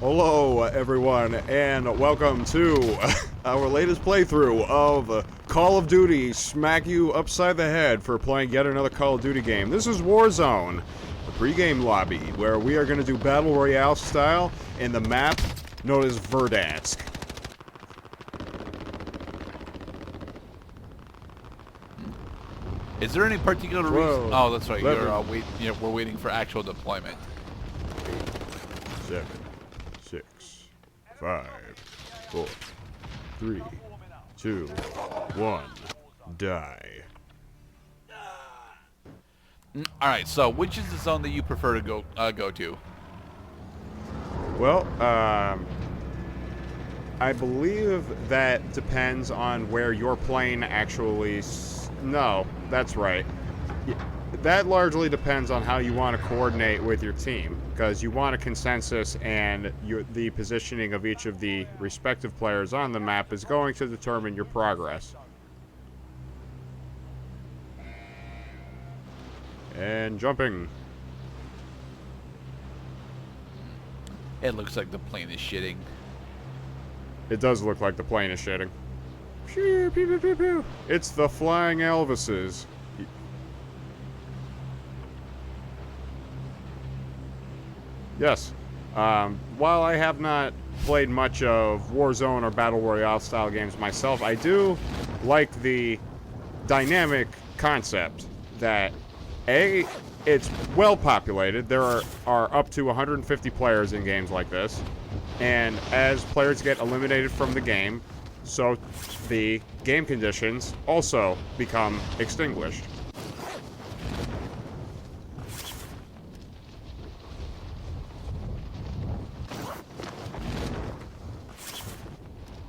Hello, everyone, and welcome to our latest playthrough of Call of Duty Smack You Upside the Head for playing yet another Call of Duty game. This is Warzone, the pregame lobby, where we are going to do Battle Royale style in the map known as Verdansk. Is there any particular reason? Oh, that's right. 11, We're waiting for actual deployment. 7, 6, 5, 4, 3, 2, 1, die. All right. So, which is the zone that you prefer to go to? Well, I believe that depends on where your plane actually... No, that's right. That largely depends on how you want to coordinate with your team, because you want a consensus, and the positioning of each of the respective players on the map is going to determine your progress. And jumping. It looks like the plane is shitting. It does look like the plane is shitting. Pew, pew, pew, pew, pew. It's the Flying Elvises. Yes. While I have not played much of Warzone or Battle Royale style games myself, I do like the dynamic concept that, A, it's well populated. There are up to 150 players in games like this. And as players get eliminated from the game, so the game conditions also become extinguished.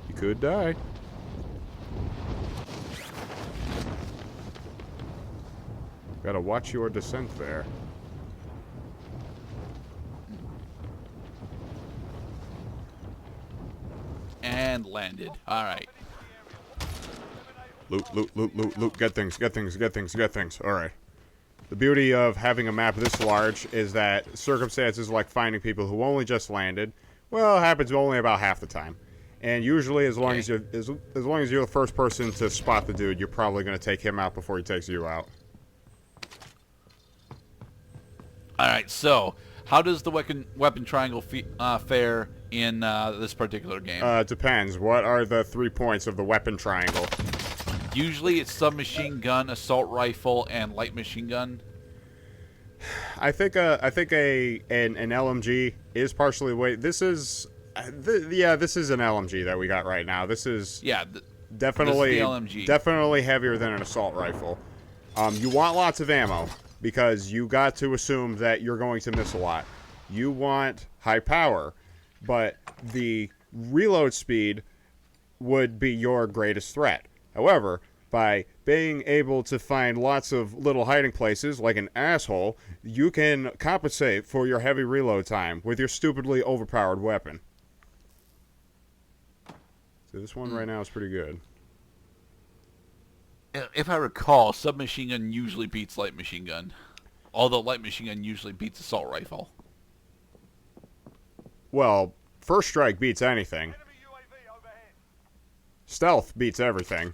You could die. Gotta watch your descent there. And landed. All right. Loot, loot, loot, loot, loot. Get things, get things, get things, get things. Alright. The beauty of having a map this large is that circumstances like finding people who only just landed, well, happens only about half the time. And usually, as long as you're the first person to spot the dude, you're probably going to take him out before he takes you out. All right. So, how does the weapon triangle fare in this particular game? It depends. What are the 3 points of the weapon triangle? Usually, it's submachine gun, assault rifle, and light machine gun. I think an LMG is partially weight. This is this is an LMG that we got right now. This is definitely this is the LMG. Definitely heavier than an assault rifle. You want lots of ammo because you got to assume that you're going to miss a lot. You want high power, but the reload speed would be your greatest threat. However, by being able to find lots of little hiding places, like an asshole, you can compensate for your heavy reload time with your stupidly overpowered weapon. So this one right now is pretty good. If I recall, submachine gun usually beats light machine gun, although light machine gun usually beats assault rifle. Well, first strike beats anything. Stealth beats everything.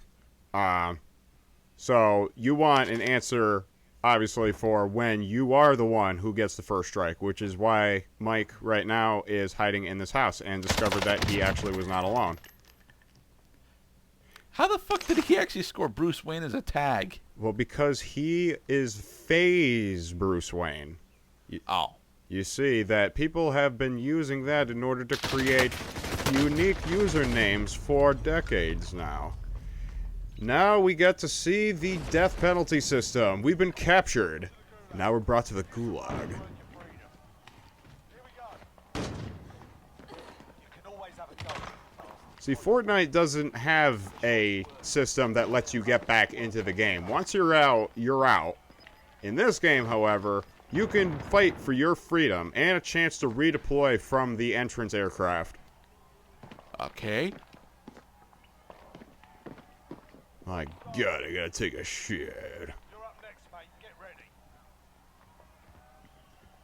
So you want an answer, obviously, for when you are the one who gets the first strike, which is why Mike right now is hiding in this house and discovered that he actually was not alone. How the fuck did he actually score Bruce Wayne as a tag? Well, because he is phase Bruce Wayne. You see that people have been using that in order to create unique usernames for decades now. Now we get to see the death penalty system. We've been captured. Now we're brought to the gulag. See, Fortnite doesn't have a system that lets you get back into the game. Once you're out, you're out. In this game, however, you can fight for your freedom and a chance to redeploy from the entrance aircraft. Okay. My God, I gotta take a shit. You're up next, mate. Get ready.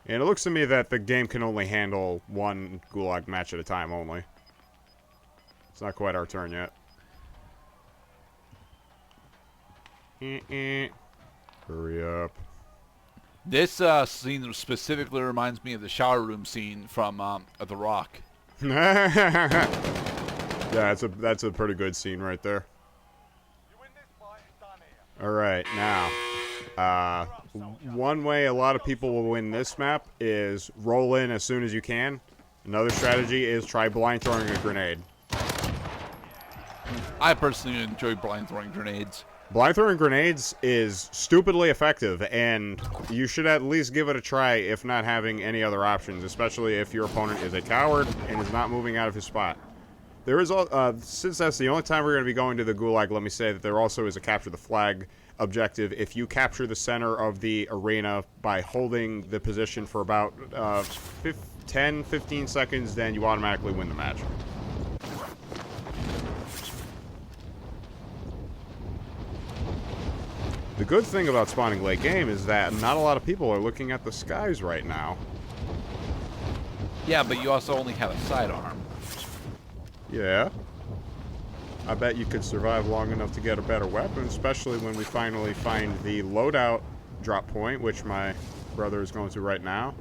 And it looks to me that the game can only handle one Gulag match at a time only. It's not quite our turn yet. Hurry up. This scene specifically reminds me of the shower room scene from The Rock. Yeah, that's a pretty good scene right there. All right, now, one way a lot of people will win this map is roll in as soon as you can. Another strategy is try blind throwing a grenade. I personally enjoy blind throwing grenades. Blind throwing grenades is stupidly effective, and you should at least give it a try if not having any other options, especially if your opponent is a coward and is not moving out of his spot. There is, since that's the only time we're going to be going to the Gulag, let me say that there also is a capture the flag objective. If you capture the center of the arena by holding the position for about 10-15 seconds, then you automatically win the match. The good thing about spawning late game is that not a lot of people are looking at the skies right now. Yeah, but you also only have a sidearm. Yeah. I bet you could survive long enough to get a better weapon, especially when we finally find the loadout drop point, which my brother is going to right now.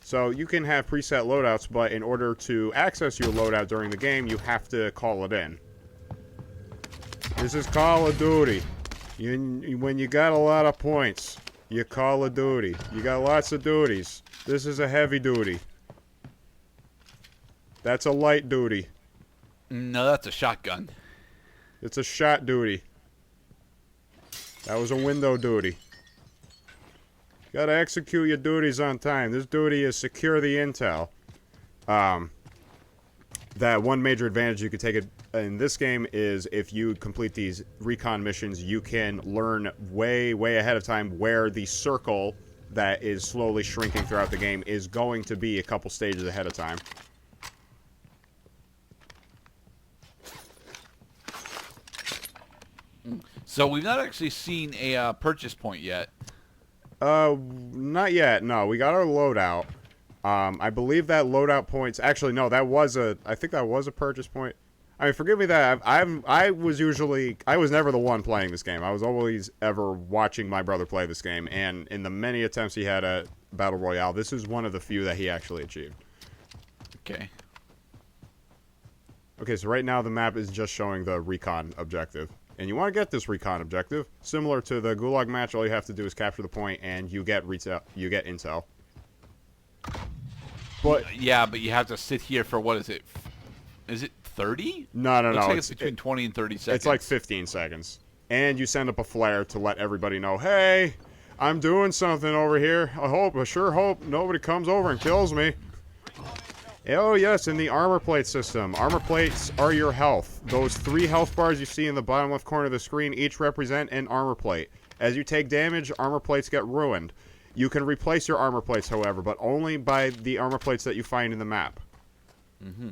So you can have preset loadouts, but in order to access your loadout during the game, you have to call it in. This is Call of Duty. When you got a lot of points, you call a duty. You got lots of duties. This is a heavy duty. That's a light duty. No, that's a shotgun. It's a shot duty. That was a window duty. Gotta execute your duties on time. This duty is secure the intel. That one major advantage you could take in this game is if you complete these recon missions, you can learn way ahead of time where the circle that is slowly shrinking throughout the game is going to be a couple stages ahead of time. So we've not actually seen a purchase point yet. Not yet. No, we got our loadout. I believe that loadout points. Actually, no, I think that was a purchase point. I mean, forgive me that I was never the one playing this game. I was always ever watching my brother play this game, and in the many attempts he had at Battle Royale, this is one of the few that he actually achieved. Okay. Okay, so right now the map is just showing the recon objective. And you want to get this recon objective, similar to the Gulag match, all you have to do is capture the point and you get intel. But yeah, but you have to sit here for what is it? Is it 30? No. Looks like it's between 20 and 30 seconds. It's like 15 seconds. And you send up a flare to let everybody know, hey, I'm doing something over here. I sure hope nobody comes over and kills me. Oh, yes, in the armor plate system. Armor plates are your health. Those 3 health bars you see in the bottom left corner of the screen each represent an armor plate. As you take damage, armor plates get ruined. You can replace your armor plates, however, but only by the armor plates that you find in the map. Mm-hmm.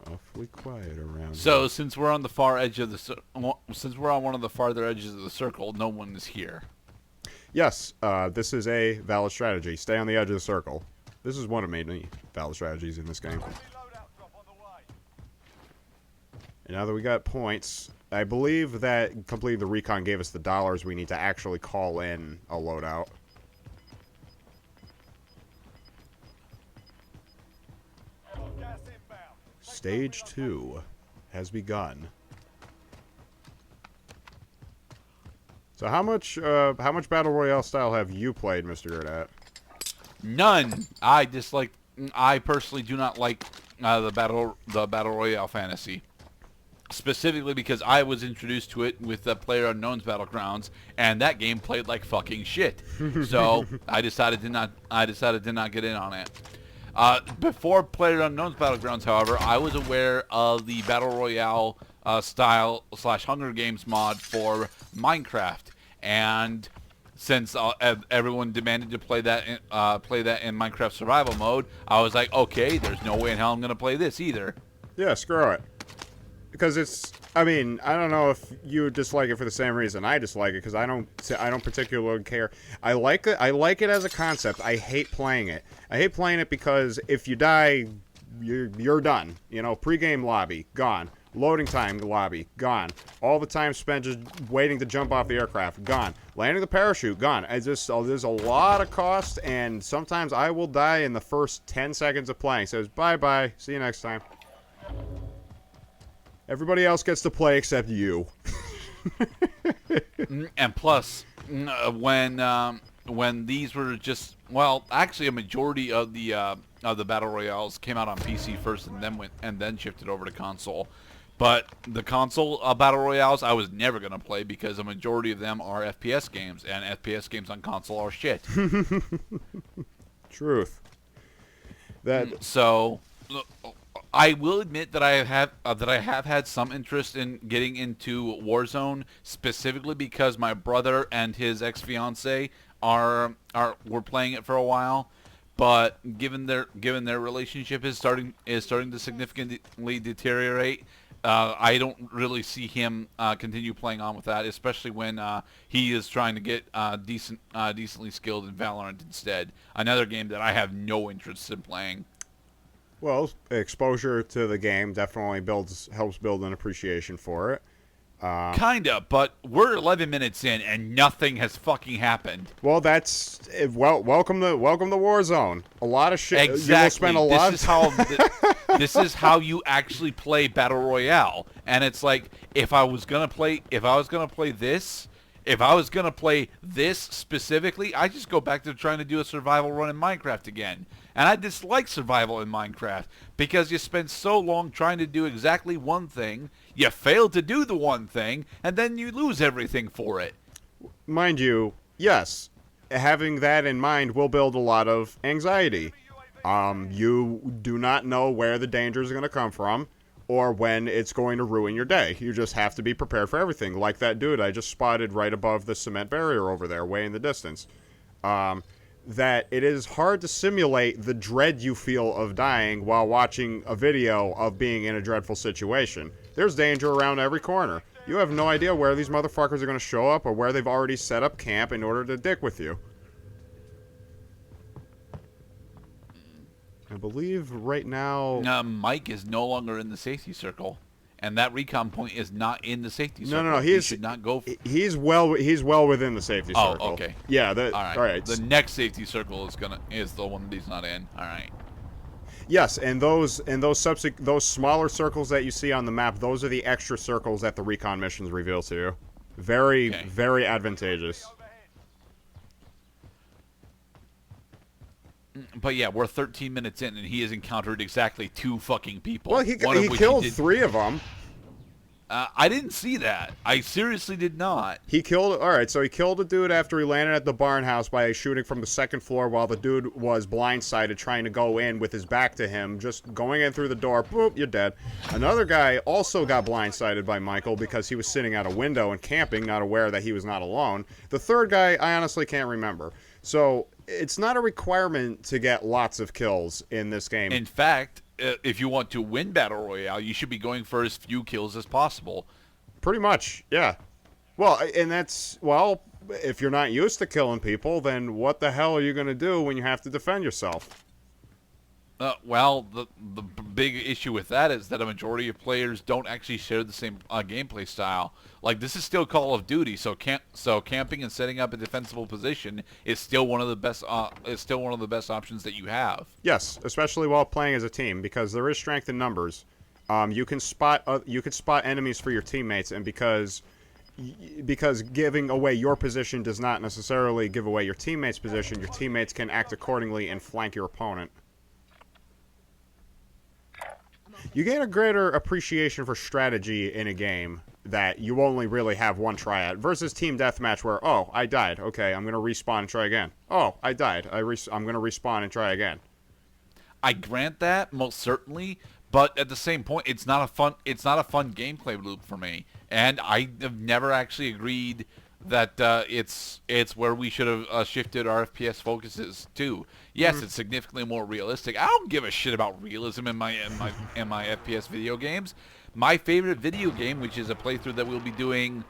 Awfully quiet around So here. since we're on the far edge of since we're on one of the farther edges of the circle, no one is here. Yes, this is a valid strategy. Stay on the edge of the circle. This is one of many valid strategies in this game. And now that we got points, I believe that completing the recon gave us the dollars we need to actually call in a loadout. Stage 2 has begun. So how much Battle Royale style have you played, Mr. Gerdat? None. I personally do not like the battle royale fantasy, specifically because I was introduced to it with the PlayerUnknown's Battlegrounds, and that game played like fucking shit. So I decided to not get in on it. Before PlayerUnknown's Battlegrounds, however, I was aware of the battle royale style / Hunger Games mod for Minecraft, and since everyone demanded to play that in Minecraft survival mode, I was like, okay, there's no way in hell I'm gonna play this either. Yeah, screw it. because it's. I mean, I don't know if you dislike it for the same reason I dislike it, because I don't particularly care. I like it. I like it as a concept. I hate playing it. I hate playing it because if you die, you're done. You know, pre-game lobby gone. Loading time lobby gone. All the time spent just waiting to jump off the aircraft gone. Landing the parachute gone. There's a lot of cost, and sometimes I will die in the first 10 seconds of playing. Says bye bye. See you next time. Everybody else gets to play except you. And plus, when these were just, well, actually a majority of the battle royales came out on PC first and then shifted over to console. But the console battle royales I was never gonna play because a majority of them are FPS games, and FPS games on console are shit. Truth. So I will admit that I have had some interest in getting into Warzone, specifically because my brother and his ex-fiance were playing it for a while, but given their relationship is starting to significantly deteriorate, I don't really see him continue playing on with that, especially when he is trying to get decently skilled in Valorant instead. Another game that I have no interest in playing. Well, exposure to the game definitely helps build an appreciation for it. Kinda, but we're 11 minutes in and nothing has fucking happened. Well, welcome to Warzone. A lot of shit. Exactly. You will spend a lot. This is how you actually play Battle Royale, and it's like if I was gonna play this specifically, I just go back to trying to do a survival run in Minecraft again. And I dislike survival in Minecraft because you spend so long trying to do exactly one thing, you fail to do the one thing, and then you lose everything for it. Mind you, yes, having that in mind will build a lot of anxiety. You do not know where the dangers are going to come from or when it's going to ruin your day. You just have to be prepared for everything, like that dude I just spotted right above the cement barrier over there, way in the distance. That it is hard to simulate the dread you feel of dying while watching a video of being in a dreadful situation. There's danger around every corner. You have no idea where these motherfuckers are going to show up or where they've already set up camp in order to dick with you. I believe right now... Mike is no longer in the safety circle. And that recon point is not in the safety circle. No, he should not go. He's well within the safety circle. Oh, okay. Yeah. All right. The next safety circle is the one that he's not in. All right. Yes, and those smaller circles that you see on the map, those are the extra circles that the recon missions reveal to you. Very advantageous. But yeah, we're 13 minutes in, and he has encountered exactly 2 fucking people. Well, he killed 3 of them. I didn't see that. I seriously did not. He killed a dude after he landed at the barn house by shooting from the 2nd floor while the dude was blindsided trying to go in with his back to him, just going in through the door, boop, you're dead. Another guy also got blindsided by Michael because he was sitting at a window and camping, not aware that he was not alone. The 3rd guy, I honestly can't remember. So, it's not a requirement to get lots of kills in this game. In fact, if you want to win Battle Royale, you should be going for as few kills as possible. Pretty much, yeah. Well, and if you're not used to killing people, then what the hell are you going to do when you have to defend yourself? Well, the big issue with that is that a majority of players don't actually share the same gameplay style. Like, this is still Call of Duty, so camping and setting up a defensible position is still one of the best options that you have. Yes, especially while playing as a team, because there is strength in numbers. You can spot enemies for your teammates, and because giving away your position does not necessarily give away your teammates' position, your teammates can act accordingly and flank your opponent. You gain a greater appreciation for strategy in a game that you only really have one try at, versus Team Deathmatch where, oh, I died. Okay, I'm going to respawn and try again. Oh, I died. I'm going to respawn and try again. I grant that, most certainly, but at the same point, it's not a fun gameplay loop for me. And I have never actually agreed that it's where we should have shifted our FPS focuses to. Yes, it's significantly more realistic. I don't give a shit about realism in my FPS video games, My favorite video game, which is a playthrough that we'll be doing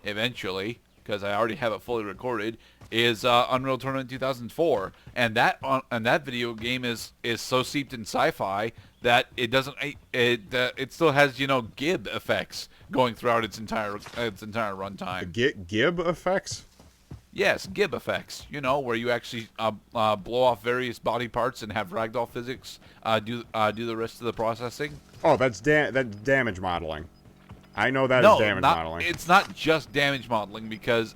eventually, because I already have it fully recorded, is Unreal Tournament 2004, and that video game is so steeped in sci-fi that it doesn't it still has gib effects going throughout its entire runtime. Gib effects? Yes, gib effects. Where you actually blow off various body parts and have ragdoll physics do the rest of the processing. Oh, that's damage modeling. I know that No, is damage modeling. It's not just damage modeling because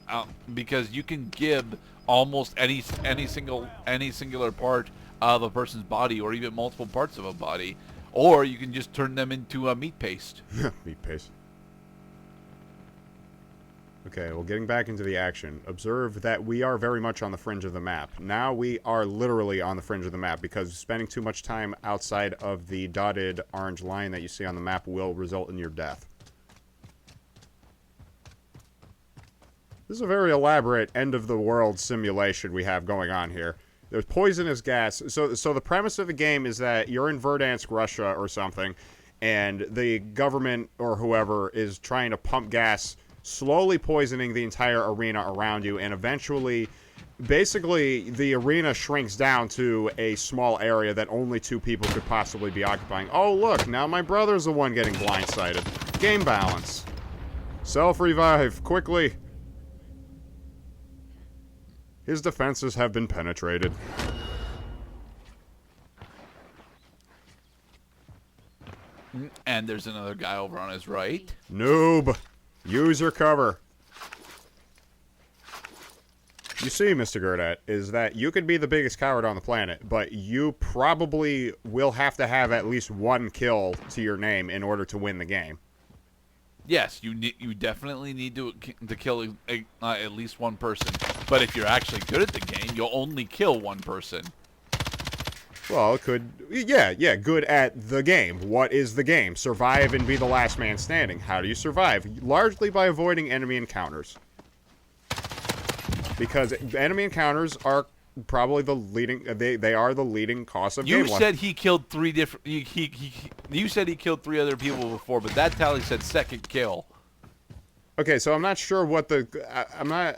you can gib almost any singular part of a person's body, or even multiple parts of a body, or you can just turn them into a meat paste. Meat paste. Okay, well, getting back into the action, observe that we are very much on the fringe of the map. Now we are literally on the fringe of the map, because spending too much time outside of the dotted orange line that you see on the map will result in your death. This is a very elaborate end-of-the-world simulation we have going on here. There's poisonous gas. So the premise of the game is that you're in Verdansk, Russia, or something, and the government or whoever is trying to pump gas, slowly poisoning the entire arena around you, and eventually, basically, the arena shrinks down to a small area that only 2 people could possibly be occupying. Oh, look, now my brother's the one getting blindsided. Game balance. Self-revive, quickly. His defenses have been penetrated. And there's another guy over on his right. Noob. Use your cover. You see, Mr. Gerdat, is that you could be the biggest coward on the planet, but you probably will have to have at least 1 kill to your name in order to win the game. Yes, you definitely need to kill at least 1 person. But if you're actually good at the game, you'll only kill 1 person. Well, it could... Yeah, good at the game. What is the game? Survive and be the last man standing. How do you survive? Largely by avoiding enemy encounters. Because enemy encounters are probably the leading... They are the leading cause of game loss. You said he killed 3 different... You said he killed 3 other people before, but that tally said second kill. Okay, so I'm not sure what the... I'm not...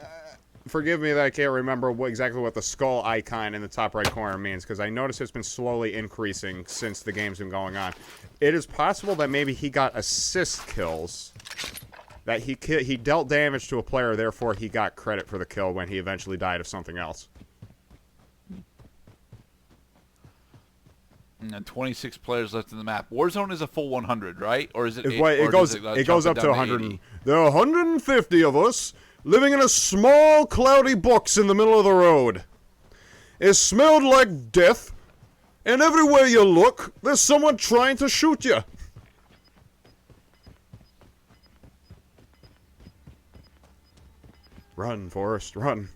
Forgive me that I can't remember exactly what the skull icon in the top right corner means, because I noticed it's been slowly increasing since the game's been going on. It is possible that maybe he got assist kills. That he dealt damage to a player, therefore he got credit for the kill when he eventually died of something else. And 26 players left in the map. Warzone is a full 100, right? Or is it? It goes up to 100. There are 150 of us living in a small, cloudy box in the middle of the road. It smelled like death, and everywhere you look, there's someone trying to shoot you. Run, Forrest, run.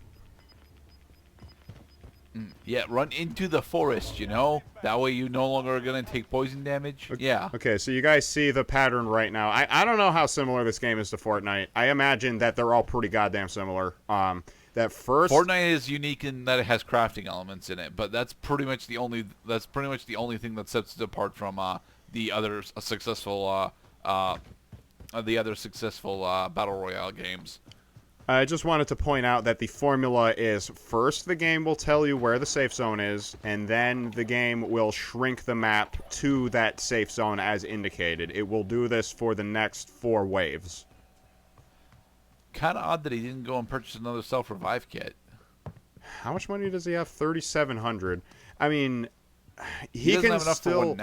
Yeah, run into the forest, That way you no longer are going to take poison damage. Okay. Yeah. Okay, so you guys see the pattern right now. I don't know how similar this game is to Fortnite. I imagine that they're all pretty goddamn similar. That first... Fortnite is unique in that it has crafting elements in it, but that's pretty much the only thing that sets it apart from the other successful battle royale games. I just wanted to point out that the formula is, first the game will tell you where the safe zone is, and then the game will shrink the map to that safe zone as indicated. It will do this for the next 4 waves. Kind of odd that he didn't go and purchase another self-revive kit. How much money does he have? 3,700. I mean... He can still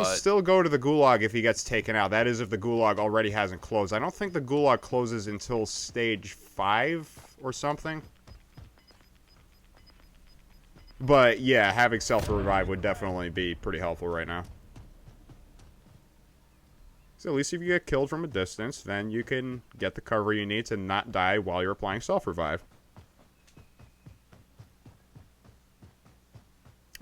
still go to the gulag if he gets taken out. That is if the gulag already hasn't closed. I don't think the gulag closes until stage 5 or something. But yeah, having self-revive would definitely be pretty helpful right now. So at least if you get killed from a distance, then you can get the cover you need to not die while you're applying self-revive.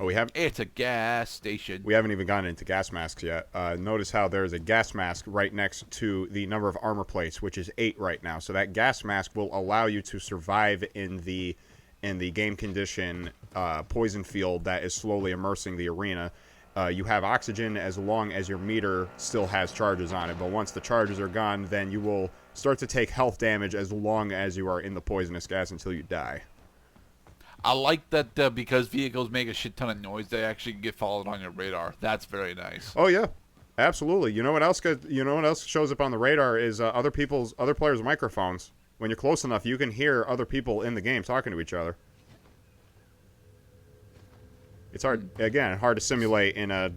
Oh, It's a gas station. We haven't even gotten into gas masks yet. Notice how there's a gas mask right next to the number of armor plates, which is 8 right now. So that gas mask will allow you to survive in the game condition poison field that is slowly immersing the arena. You have oxygen as long as your meter still has charges on it, but once the charges are gone, then you will start to take health damage as long as you are in the poisonous gas until you die. I like that because vehicles make a shit ton of noise, they actually get followed on your radar. That's very nice. Oh yeah, absolutely. You know what else? You know what else shows up on the radar is other players' microphones. When you're close enough, you can hear other people in the game talking to each other. It's hard to simulate in a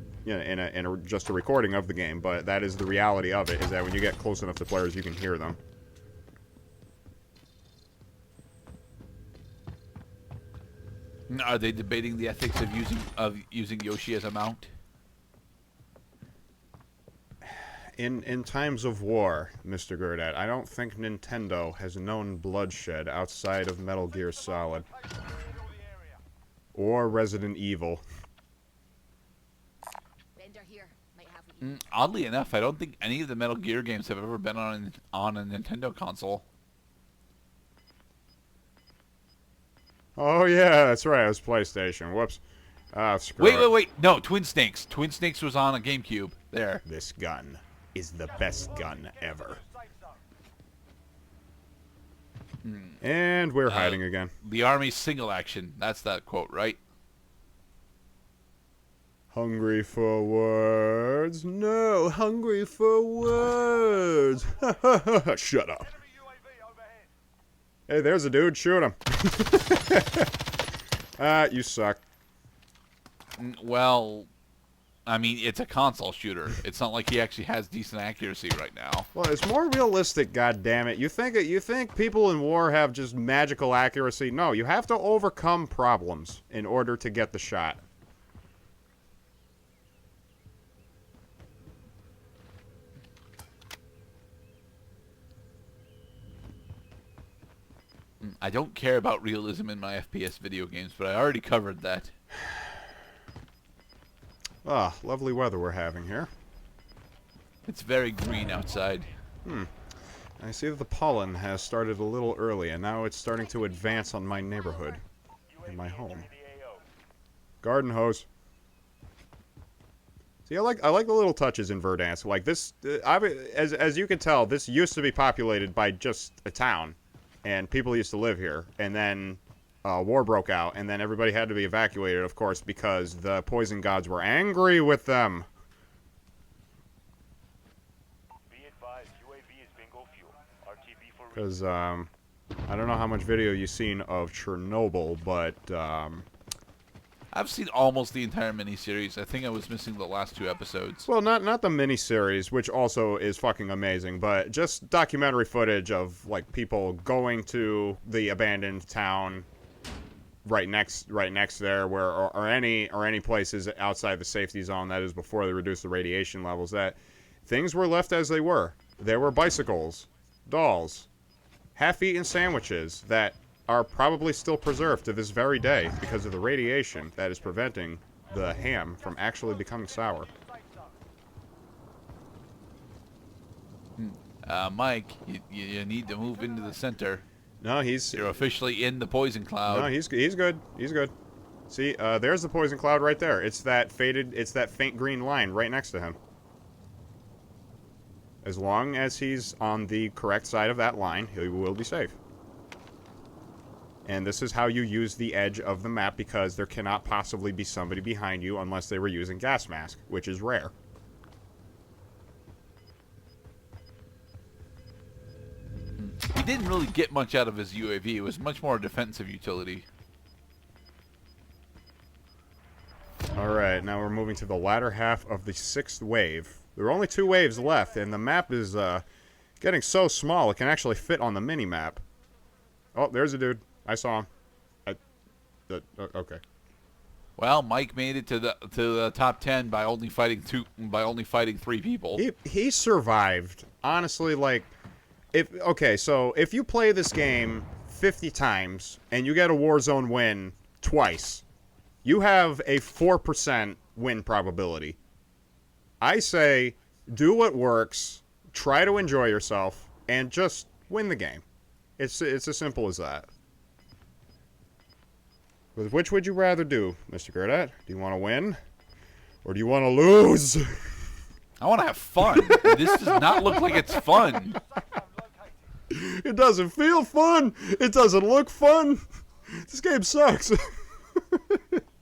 just a recording of the game, but that is the reality of it. Is that when you get close enough to players, you can hear them. Are they debating the ethics of using Yoshi as a mount? In times of war, Mr. Gurdat, I don't think Nintendo has known bloodshed outside of Metal Gear Solid or Resident Evil. Oddly enough, I don't think any of the Metal Gear games have ever been on a Nintendo console. Oh yeah, that's right. It was PlayStation. Whoops. Wait. No, Twin Snakes. Twin Snakes was on a GameCube. There. This gun is the best gun ever. And we're hiding again. The Army's single action. That's that quote, right? Hungry for words? No, hungry for words. Shut up. Hey, there's a dude. Shoot him. You suck. Well, I mean, it's a console shooter. It's not like he actually has decent accuracy right now. Well, it's more realistic, goddammit. You think people in war have just magical accuracy? No, you have to overcome problems in order to get the shot. I don't care about realism in my FPS video games, but I already covered that. Ah, lovely weather we're having here. It's very green outside. I see that the pollen has started a little early, and now it's starting to advance on my neighborhood, in my home. Garden hose. See, I like the little touches in Verdansk. Like this, as you can tell, this used to be populated by just a town, and people used to live here. And then war broke out, and then everybody had to be evacuated, of course, because the poison gods were angry with them. Because, I don't know how much video you've seen of Chernobyl, but, I've seen almost the entire miniseries. I think I was missing the last 2 episodes. well, not the miniseries, which also is fucking amazing, but just documentary footage of, like, people going to the abandoned town right next there, where, or any places outside the safety zone, that is before they reduced the radiation levels, that things were left as they were. There were bicycles, dolls, half-eaten sandwiches that are probably still preserved to this very day because of the radiation that is preventing the ham from actually becoming sour. Mike, you need to move into the center. No, You're officially in the poison cloud. No, he's good. He's good. See, there's the poison cloud right there. It's that faint green line right next to him. As long as he's on the correct side of that line, he will be safe. And this is how you use the edge of the map, because there cannot possibly be somebody behind you unless they were using gas mask, which is rare. He didn't really get much out of his UAV. It was much more a defensive utility. Alright, now we're moving to the latter half of the 6th wave. There are only 2 waves left, and the map is getting so small it can actually fit on the mini-map. Oh, there's a dude. I saw him. Okay. Well, Mike made it to the top 10 by only fighting 3 people. He survived. Honestly, like, if you play this game 50 times and you get a Warzone win twice, you have a 4% win probability. I say, do what works, try to enjoy yourself, and just win the game. It's as simple as that. But which would you rather do, Mr. Gurdat? Do you want to win? Or do you want to lose? I want to have fun. This does not look like it's fun. It doesn't feel fun. It doesn't look fun. This game sucks.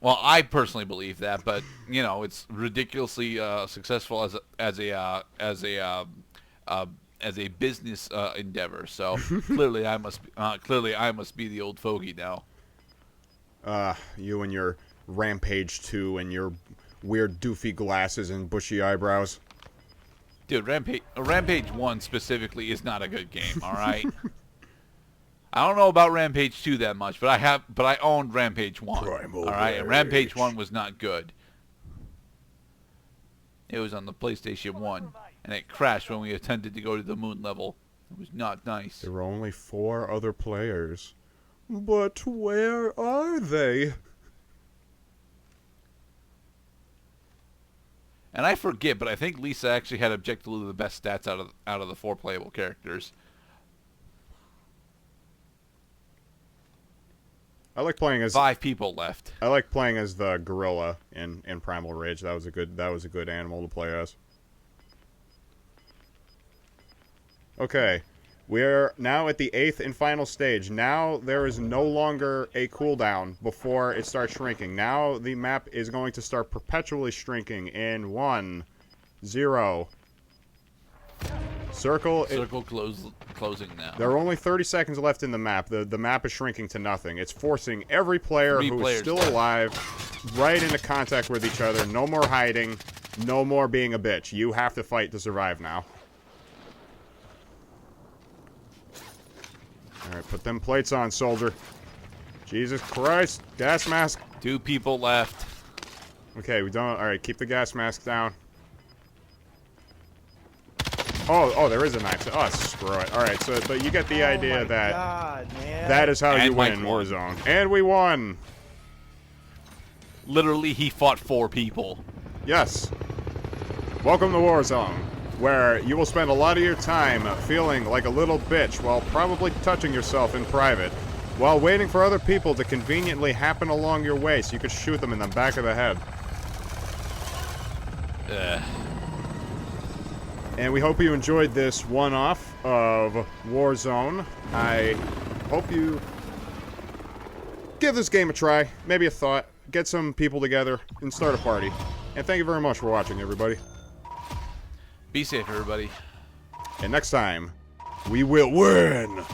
Well, I personally believe that, but you know, it's ridiculously successful as a business endeavor. So clearly, I must be the old fogey now. You and your Rampage 2 and your weird doofy glasses and bushy eyebrows. Dude, Rampage 1 specifically is not a good game. All right. I don't know about Rampage 2 that much, but I owned Rampage 1. Primal all right, Rage. and Rampage 1 was not good. It was on the PlayStation 1, and it crashed when we attempted to go to the moon level. It was not nice. There were only 4 other players. But where are they? And I forget, but I think Lisa actually had objectively the best stats out of the 4 playable characters. I like playing as 5 people left. I like playing as the gorilla in Primal Rage. That was a good animal to play as. Okay, we're now at the 8th and final stage. Now there is no longer a cooldown before it starts shrinking. Now the map is going to start perpetually shrinking in 1, 0. Circle Closing now. There are only 30 seconds left in the map. The map is shrinking to nothing. It's forcing every player who is still alive right into contact with each other. No more hiding. No more being a bitch. You have to fight to survive now. Alright, put them plates on, soldier. Jesus Christ. Gas mask. 2 people left. Okay, we don't... Alright, keep the gas mask down. Oh, there is a knife. Oh, screw it. Alright, so, but you get the idea that that is how you win in Warzone. And we won! Literally, he fought 4 people. Yes. Welcome to Warzone, where you will spend a lot of your time feeling like a little bitch while probably touching yourself in private, while waiting for other people to conveniently happen along your way so you could shoot them in the back of the head. And we hope you enjoyed this one-off of Warzone. I hope you give this game a try, maybe a thought, get some people together, and start a party. And thank you very much for watching, everybody. Be safe, everybody. And next time, we will win!